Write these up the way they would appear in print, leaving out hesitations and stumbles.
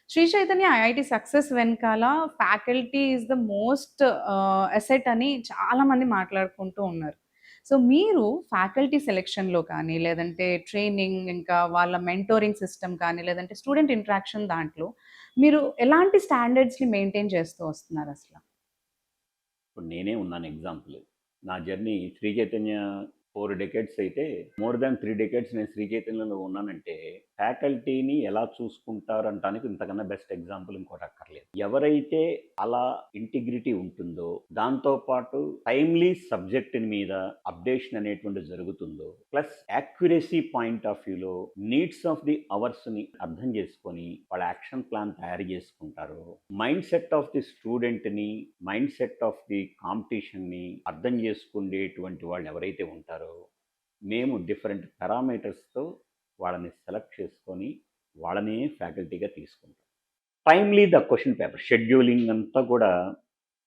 Shri Chaitanya IIT success వెనకాల faculty is the most asset అని చాలామంది మాట్లాడుకుంటూ ఉన్నారు. సో, మీరు ఫ్యాకల్టీ సెలక్షన్‌లో కానీ, లేదంటే ట్రైనింగ్, ఇంకా వాళ్ళ మెంటోరింగ్ సిస్టమ్ కానీ, లేదంటే స్టూడెంట్ ఇంటరాక్షన్ దాంట్లో మీరు ఎలాంటి స్టాండర్డ్స్‌ని మెయింటైన్ చేస్తూ వస్తున్నారసల? ఇప్పుడు నేనే ఉన్నాను ఎగ్జాంపుల్. నా జర్నీ శ్రీ చైతన్య 4 డెకేడ్స్ అయితే, మోర్ దాన్ 3 డెకేడ్స్ నేను శ్రీ చైతన్యలో ఉన్నానంటే, ఫ్యాకల్టీని ఎలా చూసుకుంటారంటానికి ఇంతకన్నా బెస్ట్ ఎగ్జాంపుల్ ఇంకోటి అక్కర్లేదు. ఎవరైతే అలా ఇంటిగ్రిటీ ఉంటుందో, దాంతో పాటు టైమ్లీ సబ్జెక్ట్ మీద అప్డేషన్ అనేటువంటిది జరుగుతుందో, ప్లస్ యాక్యురసీ పాయింట్ ఆఫ్ వ్యూలో నీడ్స్ ఆఫ్ ది అవర్స్ని అర్థం చేసుకొని వాళ్ళ యాక్షన్ ప్లాన్ తయారు చేసుకుంటారో, మైండ్ సెట్ ఆఫ్ ది స్టూడెంట్ని, మైండ్ సెట్ ఆఫ్ ది కాంపిటీషన్ని అర్థం చేసుకునేటువంటి వాళ్ళు ఎవరైతే ఉంటారో, మేము డిఫరెంట్ పారామీటర్స్తో వాళ్ళని సెలెక్ట్ చేసుకొని వాళ్ళనే ఫ్యాకల్టీగా తీసుకుంటాం. Timely the question paper scheduling అంతా కూడా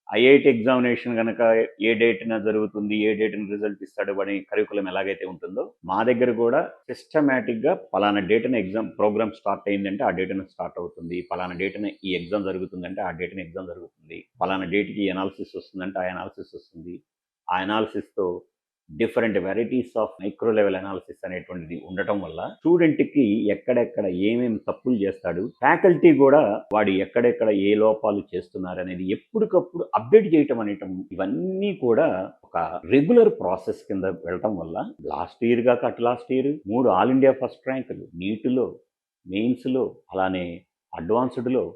ఐఐటి ఎగ్జామినేషన్ కనుక ఏ డేట్న జరుగుతుంది, ఏ డేట్న రిజల్ట్ ఇస్తాడు అని కరికులం ఎలాగైతే ఉంటుందో, మా దగ్గర కూడా సిస్టమేటిక్గా పలానా డేట్న ఎగ్జామ్ ప్రోగ్రామ్ స్టార్ట్ అయిందంటే ఆ డేట్న స్టార్ట్ అవుతుంది, పలానా డేట్న ఈ ఎగ్జామ్ జరుగుతుందంటే ఆ డేట్న ఎగ్జామ్ జరుగుతుంది, పలానా డేట్కి ఎనాలిసిస్ వస్తుందంటే ఆ ఎనాలిసిస్ వస్తుంది. ఆ ఎనాలిసిస్తో different varieties of micro level analysis అనేటువంటిది ఉండటం వల్ల స్టూడెంట్కి ఎక్కడెక్కడ ఏమేమి తప్పులు చేస్తాడు, ఫ్యాకల్టీ కూడా వాడు ఎక్కడెక్కడ ఏ లోపాలు చేస్తున్నారు అనేది ఎప్పటికప్పుడు అప్డేట్ చేయటం అనేటం, ఇవన్నీ కూడా ఒక రెగ్యులర్ ప్రాసెస్ కింద వెళ్ళటం వల్ల లాస్ట్ ఇయర్ కాక అటు last year 3 all India first ర్యాంకులు నీట్లో, మెయిన్స్లో, అలానే అడ్వాన్స్డ్లో,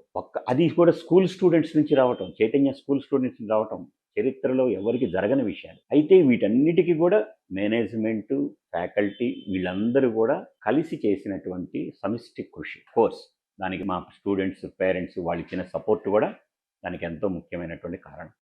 అది కూడా స్కూల్ స్టూడెంట్స్ నుంచి రావటం, చైతన్య స్కూల్ స్టూడెంట్స్ నుంచి రావటం చరిత్రలో ఎవరికి జరగని విషయాలు. అయితే వీటన్నిటికీ కూడా మేనేజ్మెంటు, ఫ్యాకల్టీ వీళ్ళందరూ కూడా కలిసి చేసినటువంటి సమిష్టి కృషి. కోర్స్ దానికి మా స్టూడెంట్స్, పేరెంట్స్ వాళ్ళు ఇచ్చిన సపోర్ట్ కూడా దానికి ఎంతో ముఖ్యమైనటువంటి కారణం.